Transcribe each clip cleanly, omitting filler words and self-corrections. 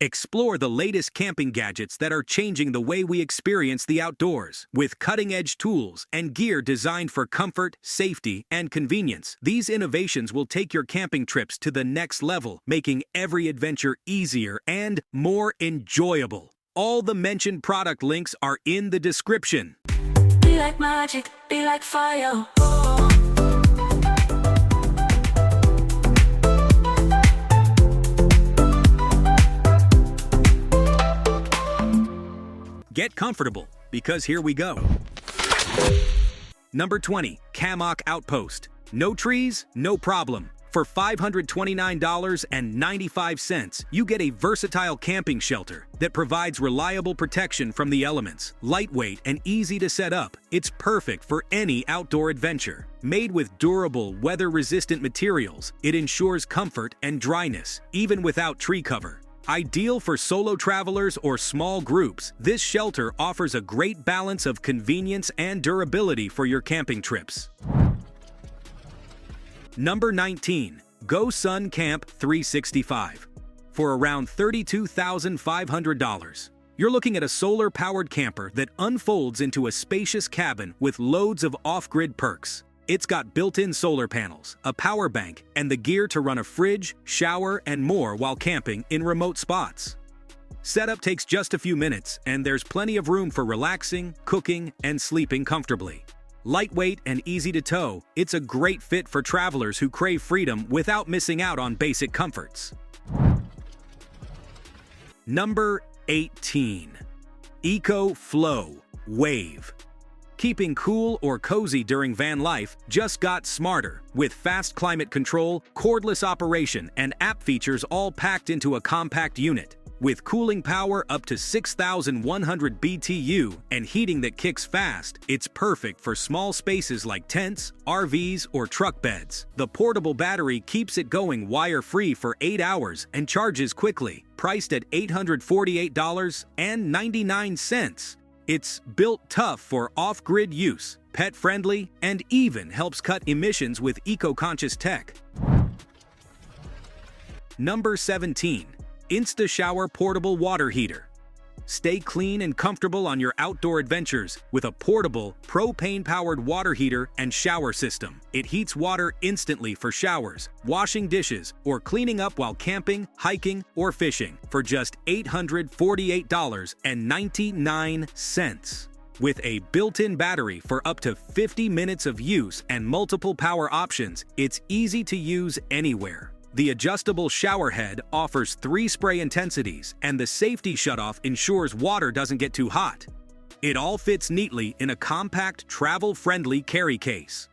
Explore the latest camping gadgets that are changing the way we experience the outdoors. With cutting-edge tools and gear designed for comfort, safety, and convenience, these innovations will take your camping trips to the next level, making every adventure easier and more enjoyable. All the mentioned product links are in the description. Be like magic, be like fire. Get comfortable, because here we go. Number 20, Kammok Outpost. No trees, no problem. For $529.95, you get a versatile camping shelter that provides reliable protection from the elements. Lightweight and easy to set up, it's perfect for any outdoor adventure. Made with durable, weather-resistant materials, it ensures comfort and dryness, even without tree cover. Ideal for solo travelers or small groups, this shelter offers a great balance of convenience and durability for your camping trips. Number 19, GoSun Camp 365. For around $32,500. You're looking at a solar-powered camper that unfolds into a spacious cabin with loads of off-grid perks. It's got built-in solar panels, a power bank, and the gear to run a fridge, shower, and more while camping in remote spots. Setup takes just a few minutes, and there's plenty of room for relaxing, cooking, and sleeping comfortably. Lightweight and easy to tow, it's a great fit for travelers who crave freedom without missing out on basic comforts. Number 18. EcoFlow Wave. Keeping cool or cozy during van life just got smarter, with fast climate control, cordless operation, and app features all packed into a compact unit. With cooling power up to 6,100 BTU and heating that kicks fast, it's perfect for small spaces like tents, RVs, or truck beds. The portable battery keeps it going wire-free for 8 hours and charges quickly, priced at $848.99. It's built tough for off-grid use, pet-friendly, and even helps cut emissions with eco-conscious tech. Number 17. InstaShower Portable Water Heater. Stay clean and comfortable on your outdoor adventures with a portable, propane-powered water heater and shower system. It heats water instantly for showers, washing dishes, or cleaning up while camping, hiking, or fishing for just $848.99. With a built-in battery for up to 50 minutes of use and multiple power options, it's easy to use anywhere. The adjustable shower head offers 3 spray intensities, and the safety shutoff ensures water doesn't get too hot. It all fits neatly in a compact, travel-friendly carry case.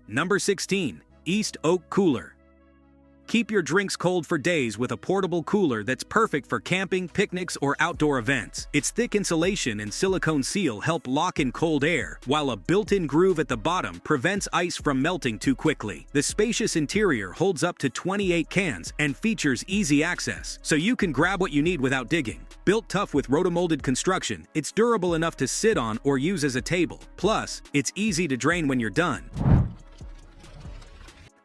Number 16. East Oak Cooler. Keep your drinks cold for days with a portable cooler that's perfect for camping, picnics, or outdoor events. Its thick insulation and silicone seal help lock in cold air, while a built-in groove at the bottom prevents ice from melting too quickly. The spacious interior holds up to 28 cans and features easy access, so you can grab what you need without digging. Built tough with rotomolded construction, it's durable enough to sit on or use as a table. Plus, it's easy to drain when you're done.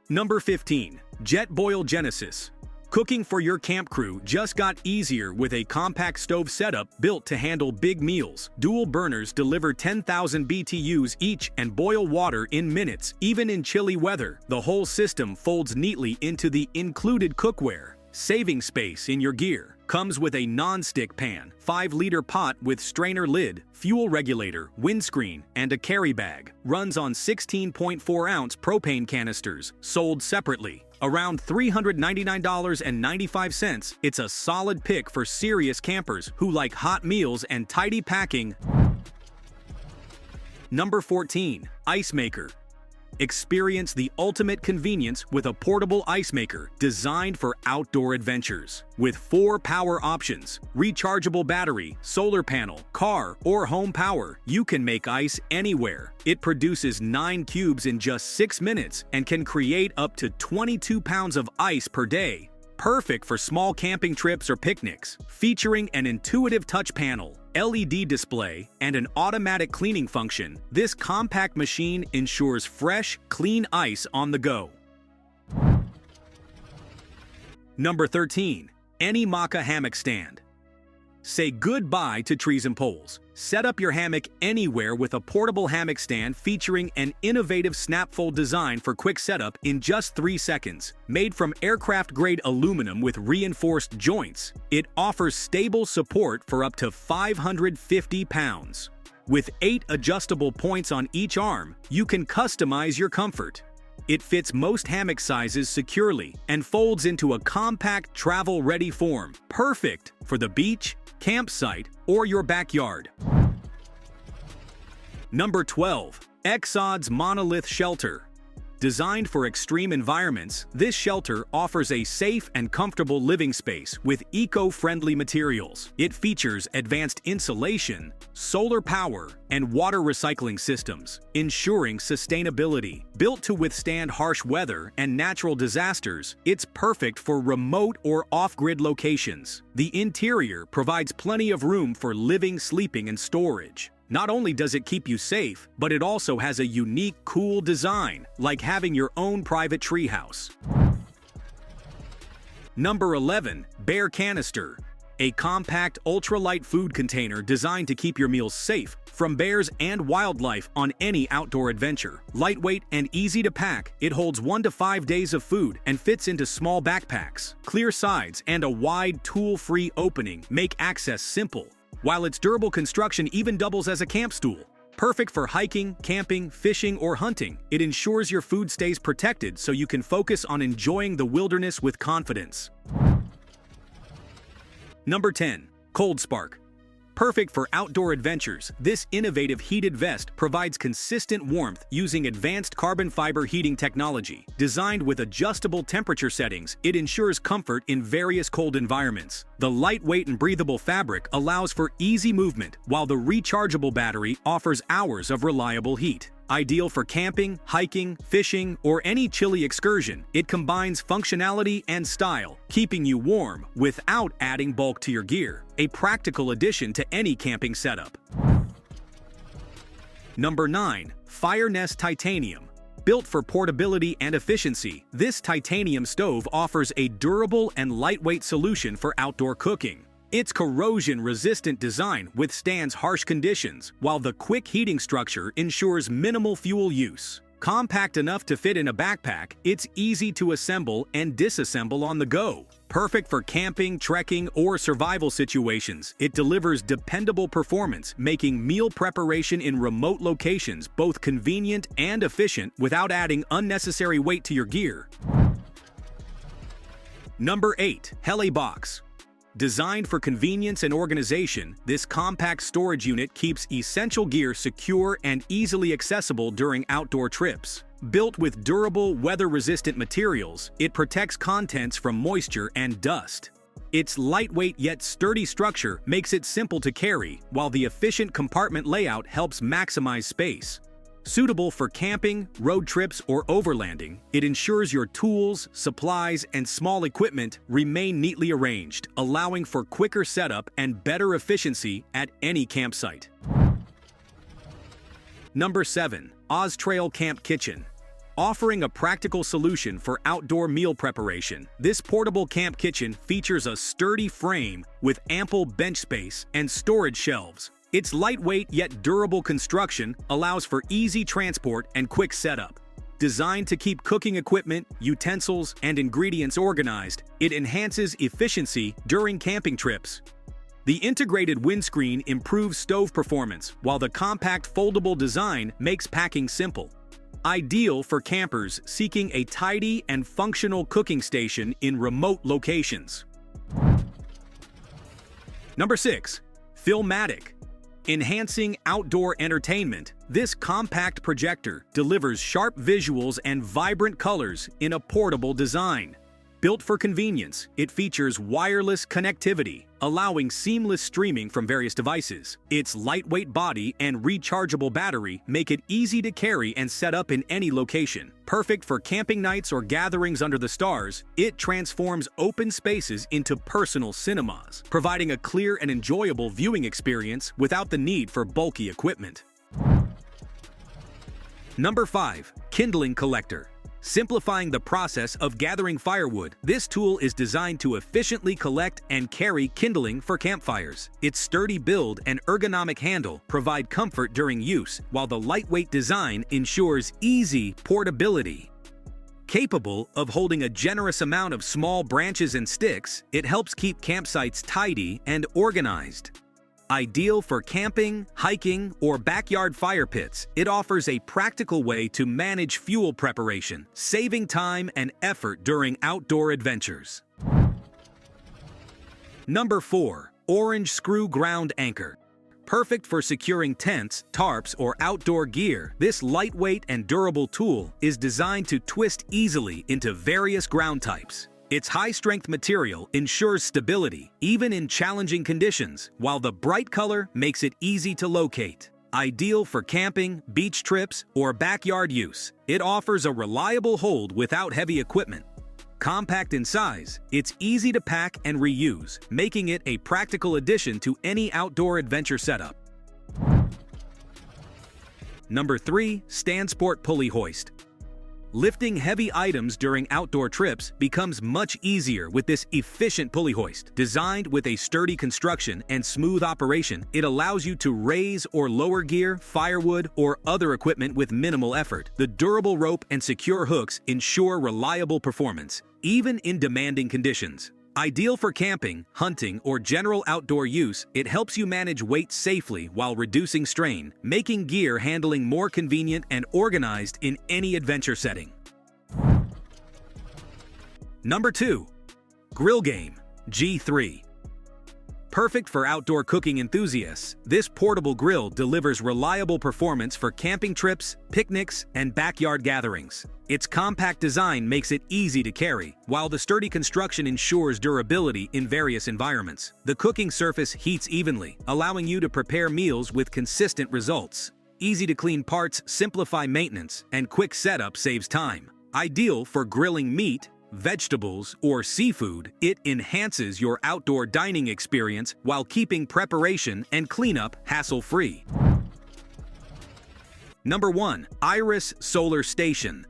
Number 15. Jetboil Genesis. Cooking for your camp crew just got easier with a compact stove setup built to handle big meals. Dual burners deliver 10,000 BTUs each and boil water in minutes, even in chilly weather. The whole system folds neatly into the included cookware, saving space in your gear. Comes with a non-stick pan, 5-liter pot with strainer lid, fuel regulator, windscreen, and a carry bag. Runs on 16.4-ounce propane canisters, sold separately. Around $399.95, it's a solid pick for serious campers who like hot meals and tidy packing. Number 14. Ice Maker. Experience the ultimate convenience with a portable ice maker designed for outdoor adventures. With 4 power options, rechargeable battery, solar panel, car, or home power, you can make ice anywhere. It produces 9 cubes in just 6 minutes and can create up to 22 pounds of ice per day. Perfect for small camping trips or picnics, featuring an intuitive touch panel, LED display, and an automatic cleaning function. This compact machine ensures fresh, clean ice on the go. Number 13. Anymaka Hammock Stand. Say goodbye to trees and poles. Set up your hammock anywhere with a portable hammock stand featuring an innovative snap-fold design for quick setup in just 3 seconds. Made from aircraft-grade aluminum with reinforced joints, it offers stable support for up to 550 pounds. With 8 adjustable points on each arm, you can customize your comfort. It fits most hammock sizes securely and folds into a compact travel-ready form, perfect for the beach, campsite, or your backyard. Number 12. Exod's Monolith Shelter. Designed for extreme environments, this shelter offers a safe and comfortable living space with eco-friendly materials. It features advanced insulation, solar power, and water recycling systems, ensuring sustainability. Built to withstand harsh weather and natural disasters, it's perfect for remote or off-grid locations. The interior provides plenty of room for living, sleeping, and storage. Not only does it keep you safe, but it also has a unique, cool design, like having your own private treehouse. Number 11. Bear Canister. A compact, ultralight food container designed to keep your meals safe from bears and wildlife on any outdoor adventure. Lightweight and easy to pack, it holds 1 to 5 days of food and fits into small backpacks. Clear sides and a wide, tool-free opening make access simple, while its durable construction even doubles as a camp stool. Perfect for hiking, camping, fishing, or hunting, it ensures your food stays protected so you can focus on enjoying the wilderness with confidence. Number 10. Coldspark. Perfect for outdoor adventures, this innovative heated vest provides consistent warmth using advanced carbon fiber heating technology. Designed with adjustable temperature settings, it ensures comfort in various cold environments. The lightweight and breathable fabric allows for easy movement, while the rechargeable battery offers hours of reliable heat. Ideal for camping, hiking, fishing, or any chilly excursion, it combines functionality and style, keeping you warm without adding bulk to your gear. A practical addition to any camping setup. Number 9. Fire Nest Titanium. Built for portability and efficiency, this titanium stove offers a durable and lightweight solution for outdoor cooking. Its corrosion-resistant design withstands harsh conditions, while the quick heating structure ensures minimal fuel use. Compact enough to fit in a backpack, it's easy to assemble and disassemble on the go. Perfect for camping, trekking, or survival situations, it delivers dependable performance, making meal preparation in remote locations both convenient and efficient without adding unnecessary weight to your gear. Number 8. Hele Box. Designed for convenience and organization, this compact storage unit keeps essential gear secure and easily accessible during outdoor trips. Built with durable, weather-resistant materials, it protects contents from moisture and dust. Its lightweight yet sturdy structure makes it simple to carry, while the efficient compartment layout helps maximize space. Suitable for camping, road trips, or overlanding, it ensures your tools, supplies, and small equipment remain neatly arranged, allowing for quicker setup and better efficiency at any campsite. Number 7. Oztrail Camp Kitchen. Offering a practical solution for outdoor meal preparation, this portable camp kitchen features a sturdy frame with ample bench space and storage shelves. Its lightweight yet durable construction allows for easy transport and quick setup. Designed to keep cooking equipment, utensils, and ingredients organized, it enhances efficiency during camping trips. The integrated windscreen improves stove performance, while the compact foldable design makes packing simple. Ideal for campers seeking a tidy and functional cooking station in remote locations. Number 6. Filmatic. Enhancing outdoor entertainment, this compact projector delivers sharp visuals and vibrant colors in a portable design. Built for convenience, it features wireless connectivity, allowing seamless streaming from various devices. Its lightweight body and rechargeable battery make it easy to carry and set up in any location. Perfect for camping nights or gatherings under the stars, it transforms open spaces into personal cinemas, providing a clear and enjoyable viewing experience without the need for bulky equipment. Number 5. Kindling Collector. Simplifying the process of gathering firewood, this tool is designed to efficiently collect and carry kindling for campfires. Its sturdy build and ergonomic handle provide comfort during use, while the lightweight design ensures easy portability. Capable of holding a generous amount of small branches and sticks, it helps keep campsites tidy and organized. Ideal for camping, hiking, or backyard fire pits, it offers a practical way to manage fuel preparation, saving time and effort during outdoor adventures. Number 4. Orange Screw Ground Anchor. Perfect for securing tents, tarps, or outdoor gear, this lightweight and durable tool is designed to twist easily into various ground types. Its high-strength material ensures stability, even in challenging conditions, while the bright color makes it easy to locate. Ideal for camping, beach trips, or backyard use, it offers a reliable hold without heavy equipment. Compact in size, it's easy to pack and reuse, making it a practical addition to any outdoor adventure setup. Number 3. Stansport Pulley Hoist. Lifting heavy items during outdoor trips becomes much easier with this efficient pulley hoist. Designed with a sturdy construction and smooth operation, it allows you to raise or lower gear, firewood, or other equipment with minimal effort. The durable rope and secure hooks ensure reliable performance, even in demanding conditions. Ideal for camping, hunting, or general outdoor use, it helps you manage weight safely while reducing strain, making gear handling more convenient and organized in any adventure setting. Number 2. Grill Game G3. Perfect for outdoor cooking enthusiasts, this portable grill delivers reliable performance for camping trips, picnics, and backyard gatherings. Its compact design makes it easy to carry, while the sturdy construction ensures durability in various environments. The cooking surface heats evenly, allowing you to prepare meals with consistent results. Easy-to-clean parts simplify maintenance, and quick setup saves time. Ideal for grilling meat, vegetables, or seafood, it enhances your outdoor dining experience while keeping preparation and cleanup hassle-free. Number 1. Iris Solar Station.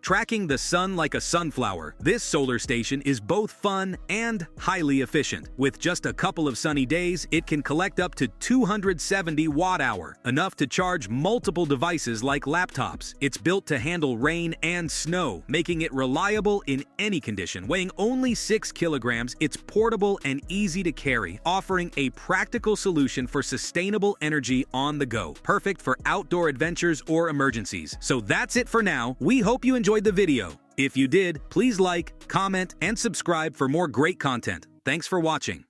Tracking the sun like a sunflower, this solar station is both fun and highly efficient. With just a couple of sunny days, it can collect up to 270 watt-hour, enough to charge multiple devices like laptops. It's built to handle rain and snow, making it reliable in any condition. Weighing only 6 kilograms, it's portable and easy to carry, offering a practical solution for sustainable energy on the go. Perfect for outdoor adventures or emergencies. So that's it for now. We hope you enjoyed the video. If you did, please like, comment, and subscribe for more great content. Thanks for watching.